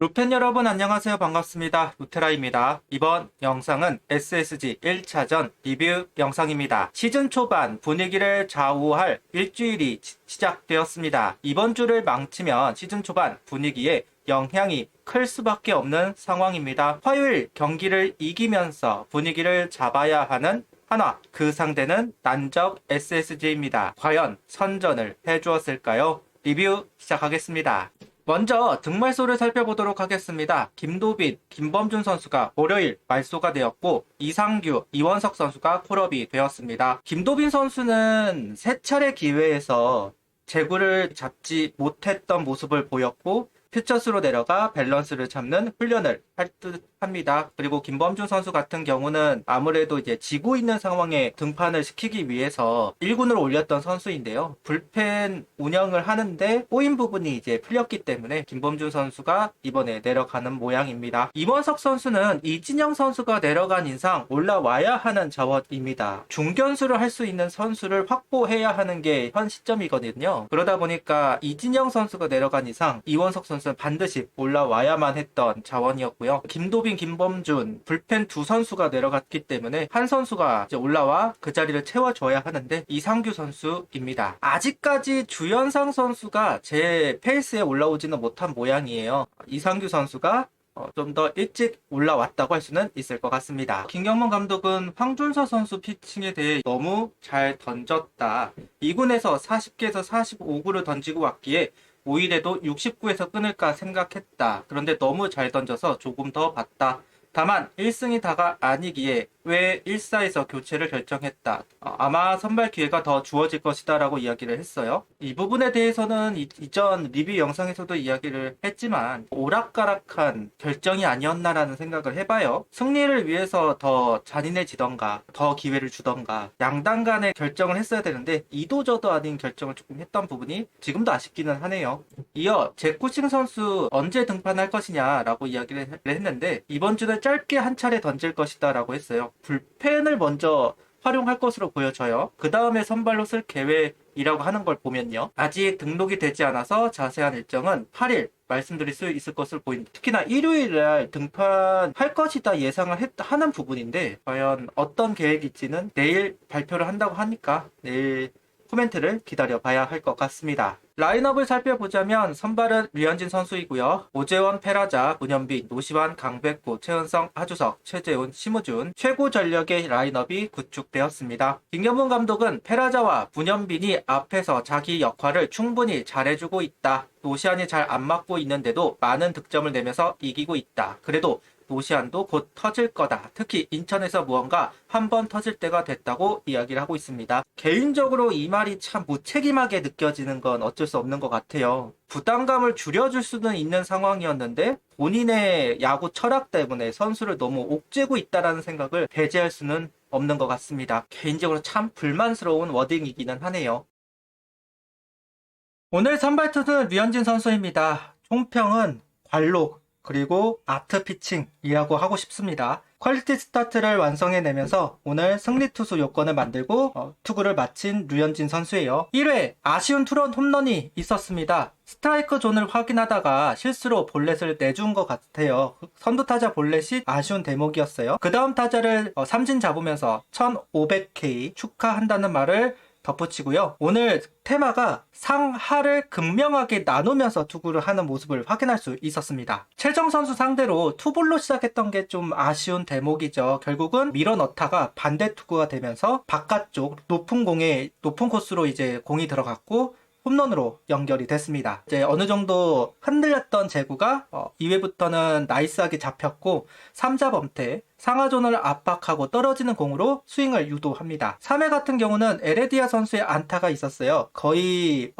루펜 여러분 안녕하세요. 반갑습니다. 루테라입니다. 이번 영상은 SSG 1차전 리뷰 영상입니다. 시즌 초반 분위기를 좌우할 일주일이 시작되었습니다. 이번 주를 망치면 시즌 초반 분위기에 영향이 클 수밖에 없는 상황입니다. 화요일 경기를 이기면서 분위기를 잡아야 하는 하나, 그 상대는 난적 SSG입니다. 과연 선전을 해주었을까요? 리뷰 시작하겠습니다. 먼저 등말소를 살펴보도록 하겠습니다. 김도빈, 김범준 선수가 월요일 말소가 되었고 이상규, 이원석 선수가 콜업이 되었습니다. 김도빈 선수는 세 차례 기회에서 제구를 잡지 못했던 모습을 보였고 퓨처스로 내려가 밸런스를 잡는 훈련을 할 듯 합니다. 그리고 김범준 선수 같은 경우는 아무래도 이제 지고 있는 상황에 등판을 시키기 위해서 1군으로 올렸던 선수인데요. 불펜 운영을 하는데 꼬인 부분이 이제 풀렸기 때문에 김범준 선수가 이번에 내려가는 모양입니다. 이원석 선수는 이진영 선수가 내려간 이상 올라와야 하는 자원입니다. 중견수를 할 수 있는 선수를 확보해야 하는 게 현 시점이거든요. 그러다 보니까 이진영 선수가 내려간 이상 이원석 선수는 반드시 올라와야만 했던 자원이었고요. 김도빈, 김범준, 불펜 두 선수가 내려갔기 때문에 한 선수가 이제 올라와 그 자리를 채워줘야 하는데 이상규 선수입니다. 아직까지 주현상 선수가 제 페이스에 올라오지는 못한 모양이에요. 이상규 선수가 좀 더 일찍 올라왔다고 할 수는 있을 것 같습니다. 김경문 감독은 황준서 선수 피칭에 대해 너무 잘 던졌다. 2군에서 40개에서 45구를 던지고 왔기에 5일에도 69에서 끊을까 생각했다. 그런데 너무 잘 던져서 조금 더 봤다. 다만 1승이 다가 아니기에 왜 1사에서 교체를 결정했다. 아마 선발 기회가 더 주어질 것이다 라고 이야기를 했어요. 이 부분에 대해서는 이전 리뷰 영상에서도 이야기를 했지만 오락가락한 결정이 아니었나라는 생각을 해봐요. 승리를 위해서 더 잔인해지던가 더 기회를 주던가 양당 간의 결정을 했어야 되는데 이도저도 아닌 결정을 조금 했던 부분이 지금도 아쉽기는 하네요. 이어 제쿠싱 선수 언제 등판할 것이냐라고 이야기를 했는데 이번 주는 짧게 한 차례 던질 것이다 라고 했어요. 불펜을 먼저 활용할 것으로 보여져요. 그 다음에 선발로 쓸 계획이라고 하는 걸 보면요. 아직 등록이 되지 않아서 자세한 일정은 8일 말씀드릴 수 있을 것을 보입니다. 특히나 일요일날 등판할 것이다 예상을 하는 부분인데 과연 어떤 계획일지는 내일 발표를 한다고 하니까 내일 코멘트를 기다려봐야 할 것 같습니다. 라인업을 살펴보자면 선발은 류현진 선수이고요. 오재원, 페라자, 문현빈, 노시환, 강백호, 최은성, 하주석, 최재훈, 심우준 최고 전력의 라인업이 구축되었습니다. 김경문 감독은 페라자와 문현빈이 앞에서 자기 역할을 충분히 잘해주고 있다. 노시환이 잘 안 맞고 있는데도 많은 득점을 내면서 이기고 있다. 그래도 노시안도 곧 터질 거다. 특히 인천에서 무언가 한 번 터질 때가 됐다고 이야기를 하고 있습니다. 개인적으로 이 말이 참 무책임하게 느껴지는 건 어쩔 수 없는 것 같아요. 부담감을 줄여줄 수는 있는 상황이었는데 본인의 야구 철학 때문에 선수를 너무 옥죄고 있다는 생각을 배제할 수는 없는 것 같습니다. 개인적으로 참 불만스러운 워딩이기는 하네요. 오늘 선발 투수는 류현진 선수입니다. 총평은 관록 그리고 아트 피칭이라고 하고 싶습니다. 퀄리티 스타트를 완성해내면서 오늘 승리 투수 요건을 만들고 투구를 마친 류현진 선수예요. 1회 아쉬운 투런 홈런이 있었습니다. 스트라이크 존을 확인하다가 실수로 볼넷을 내준 것 같아요. 선두타자 볼넷이 아쉬운 대목이었어요. 그 다음 타자를 삼진 잡으면서 1500K 축하한다는 말을 덧붙이고요. 오늘 테마가 상하를 극명하게 나누면서 투구를 하는 모습을 확인할 수 있었습니다. 최정 선수 상대로 투볼로 시작했던 게 좀 아쉬운 대목이죠. 결국은 밀어 넣다가 반대 투구가 되면서 바깥쪽 높은 공에 높은 코스로 이제 공이 들어갔고 홈런으로 연결이 됐습니다. 이제 어느 정도 흔들렸던 제구가 2회부터는 나이스하게 잡혔고 3자 범퇴 상하존을 압박하고 떨어지는 공으로 스윙을 유도합니다. 3회 같은 경우는 에레디아 선수의 안타가 있었어요. 거의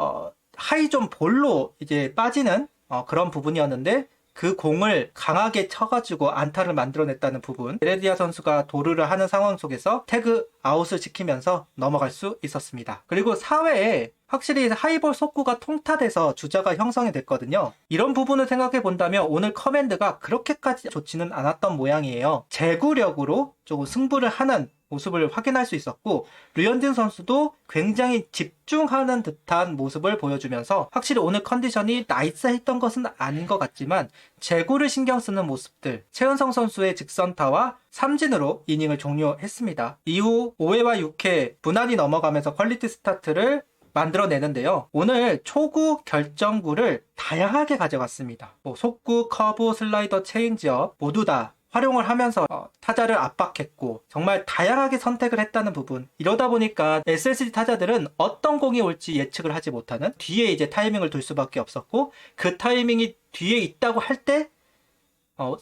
하이존 볼로 이제 빠지는 그런 부분이었는데 그 공을 강하게 쳐가지고 안타를 만들어냈다는 부분, 에레디아 선수가 도루를 하는 상황 속에서 태그 아웃을 지키면서 넘어갈 수 있었습니다. 그리고 4회에 확실히 하이볼 속구가 통타돼서 주자가 형성이 됐거든요. 이런 부분을 생각해 본다면 오늘 커맨드가 그렇게까지 좋지는 않았던 모양이에요. 제구력으로 조금 승부를 하는 모습을 확인할 수 있었고, 류현진 선수도 굉장히 집중하는 듯한 모습을 보여주면서 확실히 오늘 컨디션이 나이스했던 것은 아닌 것 같지만 제구를 신경 쓰는 모습들, 최은성 선수의 직선타와 삼진으로 이닝을 종료했습니다. 이후 5회와 6회 무난히 넘어가면서 퀄리티 스타트를 만들어내는데요. 오늘 초구 결정구를 다양하게 가져갔습니다. 속구, 커브, 슬라이더, 체인지업 모두 다 활용을 하면서 타자를 압박했고 정말 다양하게 선택을 했다는 부분, 이러다 보니까 SSG 타자들은 어떤 공이 올지 예측을 하지 못하는, 뒤에 이제 타이밍을 둘 수밖에 없었고, 그 타이밍이 뒤에 있다고 할 때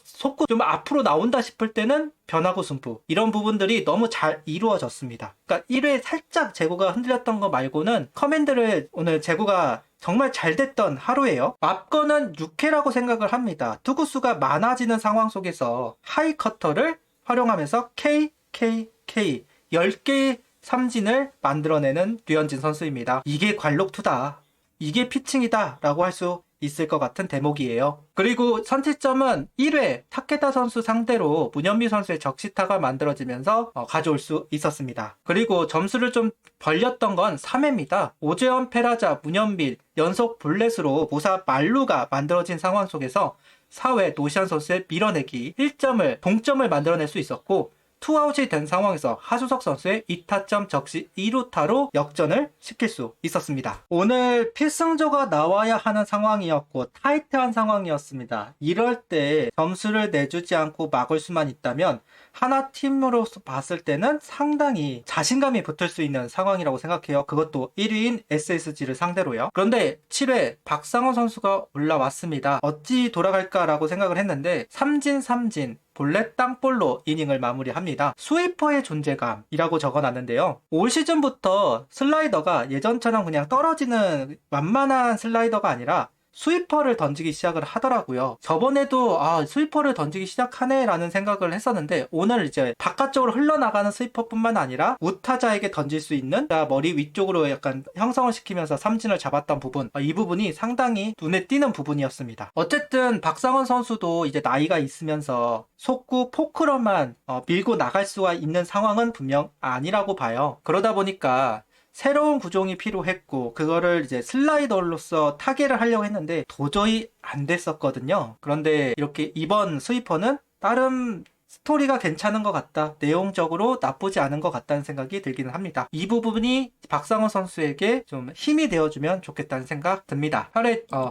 속구 좀 앞으로 나온다 싶을 때는 변화구 승부, 이런 부분들이 너무 잘 이루어졌습니다. 그러니까 1회 살짝 제구가 흔들렸던 거 말고는 커맨드를 오늘 제구가 정말 잘 됐던 하루예요. 앞거는 6회라고 생각을 합니다. 투구수가 많아지는 상황 속에서 하이 커터를 활용하면서 KKK 10개의 삼진을 만들어내는 류현진 선수입니다. 이게 관록투다, 이게 피칭이다 라고 할 수 있을 것 같은 대목이에요. 그리고 선취점은 1회 타케다 선수 상대로 문현미 선수의 적시타가 만들어지면서 가져올 수 있었습니다. 그리고 점수를 좀 벌렸던 건 3회입니다. 오재원, 페라자, 문현미 연속 볼넷으로 무사 만루가 만들어진 상황 속에서 4회 노시안 선수의 밀어내기 1점을 동점을 만들어낼 수 있었고, 투아웃이 된 상황에서 하주석 선수의 2타점 적시 2루타로 역전을 시킬 수 있었습니다. 오늘 필승조가 나와야 하는 상황이었고 타이트한 상황이었습니다. 이럴 때 점수를 내주지 않고 막을 수만 있다면 하나 팀으로서 봤을 때는 상당히 자신감이 붙을 수 있는 상황이라고 생각해요. 그것도 1위인 SSG를 상대로요. 그런데 7회 박상원 선수가 올라왔습니다. 어찌 돌아갈까라고 생각을 했는데 삼진 볼넷 땅볼로 이닝을 마무리합니다. 스위퍼의 존재감이라고 적어놨는데요. 올 시즌부터 슬라이더가 예전처럼 그냥 떨어지는 완만한 슬라이더가 아니라 스위퍼를 던지기 시작을 하더라고요. 저번에도 스위퍼를 던지기 시작하네 라는 생각을 했었는데, 오늘 이제 바깥쪽으로 흘러나가는 스위퍼뿐만 아니라 우타자에게 던질 수 있는 머리 위쪽으로 약간 형성을 시키면서 삼진을 잡았던 부분, 이 부분이 상당히 눈에 띄는 부분이었습니다. 어쨌든 박상원 선수도 이제 나이가 있으면서 속구 포크로만 밀고 나갈 수가 있는 상황은 분명 아니라고 봐요. 그러다 보니까 새로운 구종이 필요했고, 그거를 이제 슬라이더로서 타겟을 하려고 했는데 도저히 안 됐었거든요. 그런데 이렇게 이번 스위퍼는 다른 스토리가 괜찮은 것 같다, 내용적으로 나쁘지 않은 것 같다는 생각이 들기는 합니다. 이 부분이 박상원 선수에게 좀 힘이 되어주면 좋겠다는 생각 듭니다.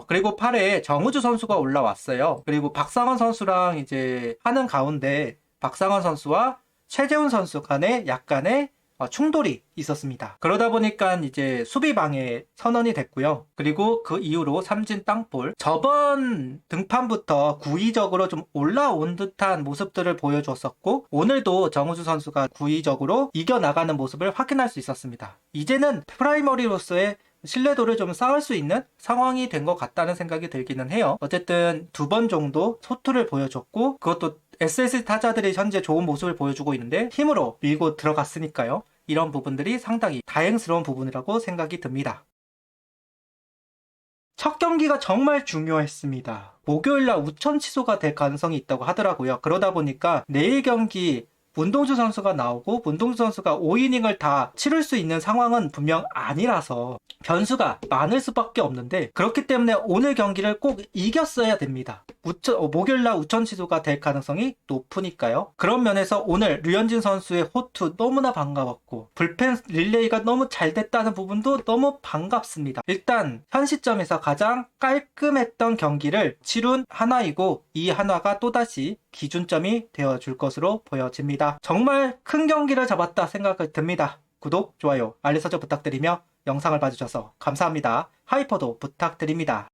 그리고 8회에 정우주 선수가 올라왔어요. 그리고 박상원 선수랑 이제 하는 가운데 박상원 선수와 최재훈 선수 간에 약간의 충돌이 있었습니다. 그러다 보니까 이제 수비 방해 선언이 됐고요. 그리고 그 이후로 삼진 땅볼, 저번 등판부터 구위적으로 좀 올라온 듯한 모습들을 보여줬었고, 오늘도 정우주 선수가 구위적으로 이겨나가는 모습을 확인할 수 있었습니다. 이제는 프라이머리로서의 신뢰도를 좀 쌓을 수 있는 상황이 된 것 같다는 생각이 들기는 해요. 어쨌든 2번 정도 소투를 보여줬고, 그것도 SSG 타자들이 현재 좋은 모습을 보여주고 있는데 힘으로 밀고 들어갔으니까요. 이런 부분들이 상당히 다행스러운 부분이라고 생각이 듭니다. 첫 경기가 정말 중요했습니다. 목요일날 우천 취소가 될 가능성이 있다고 하더라고요. 그러다 보니까 내일 경기 문동주 선수가 나오고 문동주 선수가 5이닝을 다 치를 수 있는 상황은 분명 아니라서 변수가 많을 수밖에 없는데, 그렇기 때문에 오늘 경기를 꼭 이겼어야 됩니다. 목요일날 우천 취소가 될 가능성이 높으니까요. 그런 면에서 오늘 류현진 선수의 호투 너무나 반가웠고, 불펜 릴레이가 너무 잘 됐다는 부분도 너무 반갑습니다. 일단 현 시점에서 가장 깔끔했던 경기를 치룬 하나이고, 이 하나가 또다시 기준점이 되어줄 것으로 보여집니다. 정말 큰 경기를 잡았다 생각이 듭니다. 구독, 좋아요, 알림 설정 부탁드리며 영상을 봐주셔서 감사합니다. 하이퍼도 부탁드립니다.